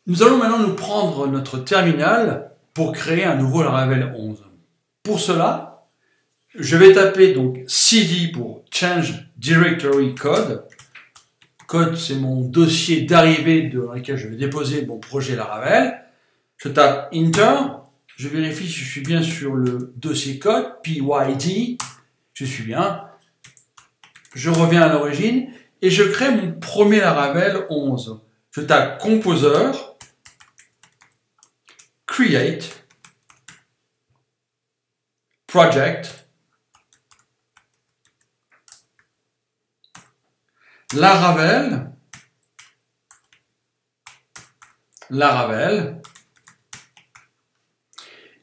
Nous allons maintenant nous prendre notre terminal pour créer un nouveau Laravel 11. Pour cela, je vais taper donc cd pour Change Directory Code. Code, c'est mon dossier d'arrivée dans lequel je vais déposer mon projet Laravel. Je tape Enter. Je vérifie si je suis bien sur le dossier code, PYD. Je suis bien. Je reviens à l'origine et je crée mon premier Laravel 11. Je tape Composer, Create, Project, Laravel,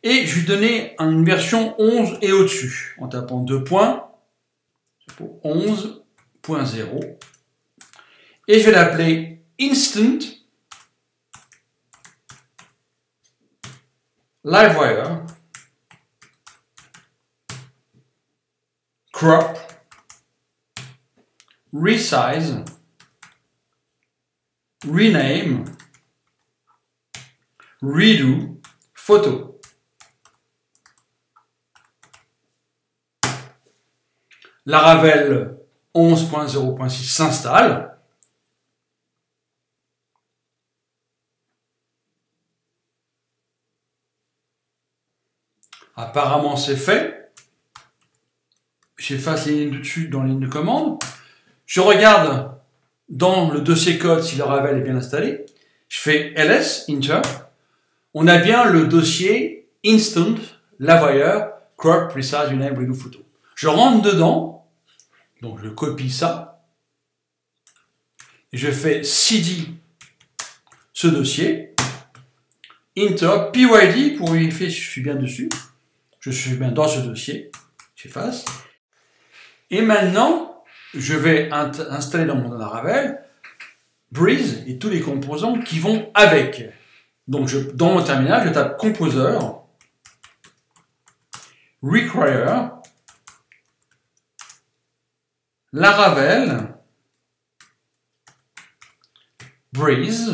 et je vais donner une version 11 et au-dessus, en tapant 2 points, 11.0, et je vais l'appeler Instant Livewire Crop Resize Rename Redo Photo. Laravel 11.0.6 s'installe. Apparemment c'est fait. J'efface les lignes de dessus dans les lignes de commande. Je regarde dans le dossier code si Laravel est bien installé. Je fais ls, enter. On a bien le dossier instant, livewire, crop, resize, rename, redo, photo. Je rentre dedans, donc je copie ça. Et je fais cd ce dossier, enter, pyd pour vérifier si je suis bien dessus. Je suis bien dans ce dossier, j'efface. Et maintenant, je vais installer dans mon Laravel Breeze et tous les composants qui vont avec. Donc, dans mon terminal, je tape Composer, Require, Laravel, Breeze,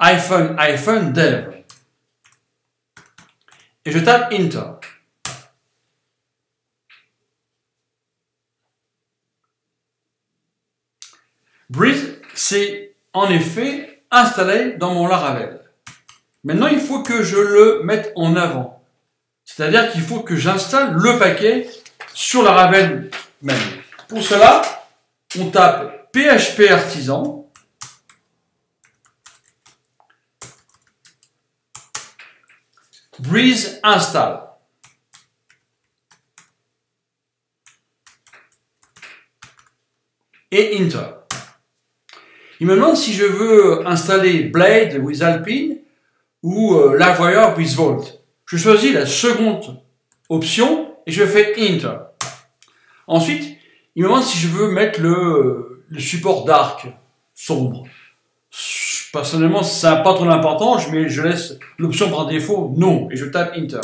-dev. Et je tape Enter. Breeze, c'est en effet installé dans mon Laravel. Maintenant, il faut que je le mette en avant. C'est-à-dire qu'il faut que j'installe le paquet sur Laravel même. Pour cela, on tape PHP Artisan, Breeze install. Et Enter. Il me demande si je veux installer Blade with Alpine ou Livewire with Vault. Je choisis la seconde option et je fais Enter. Ensuite, il me demande si je veux mettre le support dark, sombre. Personnellement, ça n'a pas trop d'importance, mais je laisse l'option par défaut non et je tape Enter.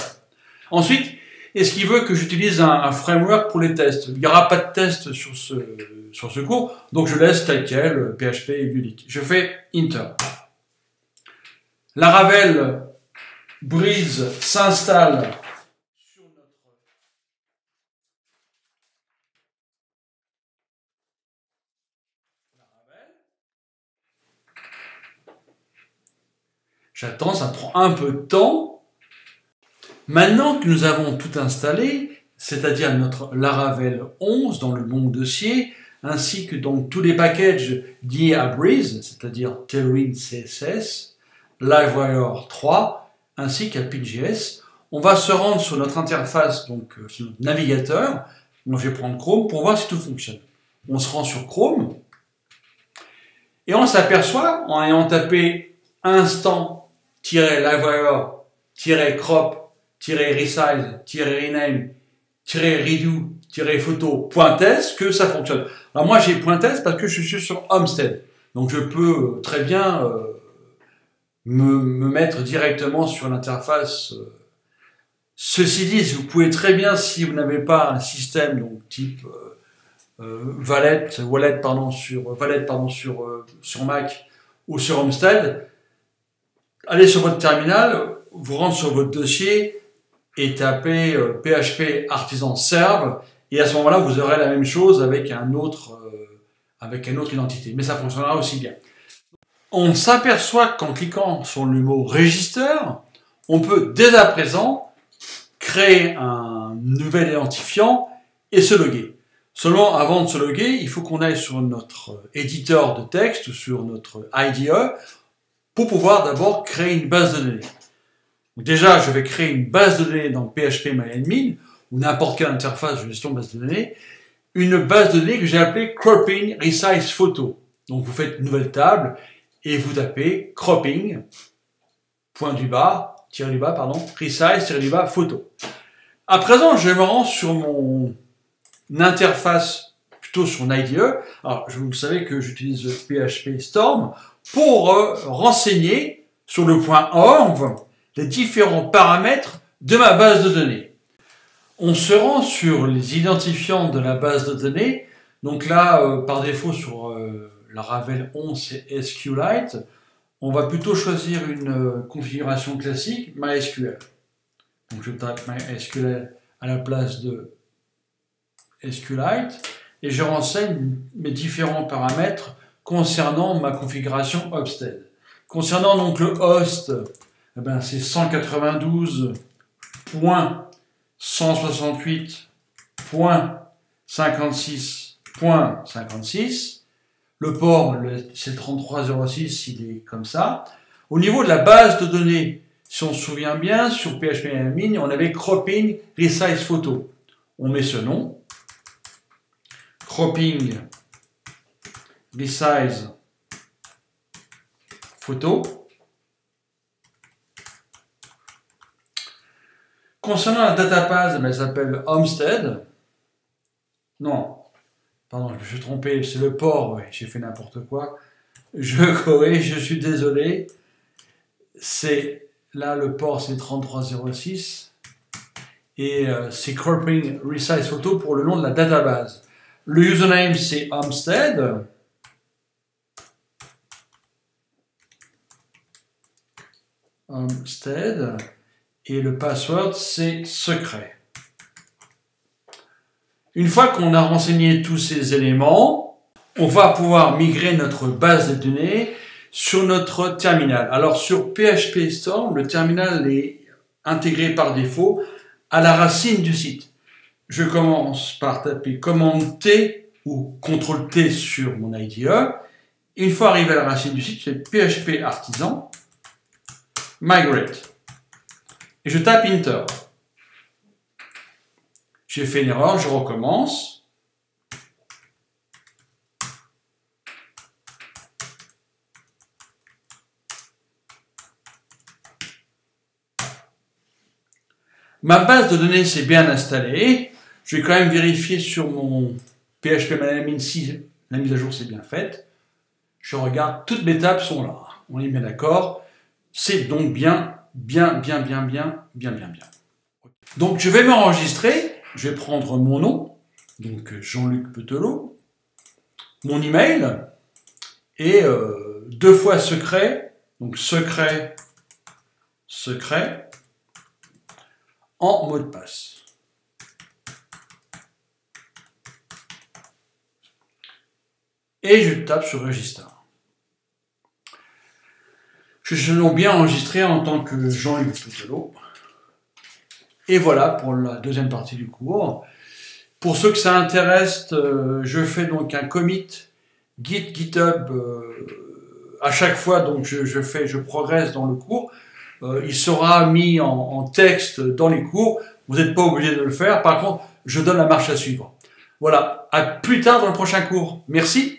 Ensuite, est-ce qu'il veut que j'utilise un framework pour les tests? Il n'y aura pas de test sur ce cours, donc je laisse tel quel, PHP et Unique. Je fais Enter. Laravel Breeze s'installe sur notre Laravel. J'attends, ça prend un peu de temps. Maintenant que nous avons tout installé, c'est-à-dire notre Laravel 11 dans le bon dossier, ainsi que donc tous les packages liés à Breeze, c'est-à-dire Tailwind CSS, Livewire 3, ainsi qu'à Ping.js, on va se rendre sur notre interface, donc sur notre navigateur. Donc je vais prendre Chrome pour voir si tout fonctionne. On se rend sur Chrome et on s'aperçoit, en ayant tapé instant-livewire-crop-resize-rename redo-photo.test que ça fonctionne. Alors moi j'ai .test parce que je suis sur Homestead. Donc je peux très bien me mettre directement sur l'interface. Ceci dit, vous pouvez très bien, si vous n'avez pas un système donc type Wallet sur Mac ou sur Homestead, allez sur votre terminal, vous rentrez sur votre dossier et tapez PHP artisan serve, et à ce moment-là, vous aurez la même chose avec une autre identité. Mais ça fonctionnera aussi bien. On s'aperçoit qu'en cliquant sur le mot register, on peut dès à présent créer un nouvel identifiant et se loguer. Seulement, avant de se loguer, il faut qu'on aille sur notre éditeur de texte ou sur notre IDE pour pouvoir d'abord créer une base de données. Donc déjà, je vais créer une base de données dans PHPMyAdmin ou n'importe quelle interface de gestion de base de données. Une base de données que j'ai appelée Cropping Resize Photo. Donc vous faites une nouvelle table et vous tapez Cropping, Resize, Photo. À présent, je me rends sur mon interface, plutôt sur une IDE. Alors, vous savez que j'utilise PHP Storm pour renseigner sur le point .org les différents paramètres de ma base de données. On se rend sur les identifiants de la base de données. Donc là, par défaut, sur la Ravel 11 et SQLite, on va plutôt choisir une configuration classique, MySQL. Donc je tape MySQL à la place de SQLite et je renseigne mes différents paramètres concernant ma configuration Homestead. Concernant donc le host, eh ben, c'est 192.168.56.56. Le port, c'est 3306, il est comme ça. Au niveau de la base de données, si on se souvient bien, sur PHPMyAdmin, on avait Cropping Resize Photo. On met ce nom. Cropping Resize Photo. Concernant la database, elle s'appelle Homestead. Non, pardon, je me suis trompé, c'est le port, ouais, j'ai fait n'importe quoi. Je corrige, je suis désolé. C'est là le port, c'est 3306 et c'est Cropping Resize Photo pour le nom de la database. Le username c'est Homestead. Homestead. Et le password, c'est secret. Une fois qu'on a renseigné tous ces éléments, on va pouvoir migrer notre base de données sur notre terminal. Alors sur PHP Storm, le terminal est intégré par défaut à la racine du site. Je commence par taper commande T ou CTRL T sur mon IDE. Une fois arrivé à la racine du site, c'est PHP artisan migrate. Et je tape Enter. J'ai fait une erreur, je recommence. Ma base de données s'est bien installée. Je vais quand même vérifier sur mon PHPMyAdmin si la mise à jour s'est bien faite. Je regarde, toutes mes tables sont là. On est bien d'accord. C'est donc bien. Donc je vais m'enregistrer, je vais prendre mon nom, donc Jean-Luc Petelot, mon email, et 2 fois secret, donc secret, en mot de passe. Et je tape sur Register. Je suis bien enregistré en tant que Jean-Luc Petelot. Et voilà pour la deuxième partie du cours. Pour ceux que ça intéresse, je fais donc un commit Git GitHub à chaque fois, donc je progresse dans le cours. Il sera mis en texte dans les cours. Vous n'êtes pas obligé de le faire. Par contre, je donne la marche à suivre. Voilà. À plus tard dans le prochain cours. Merci.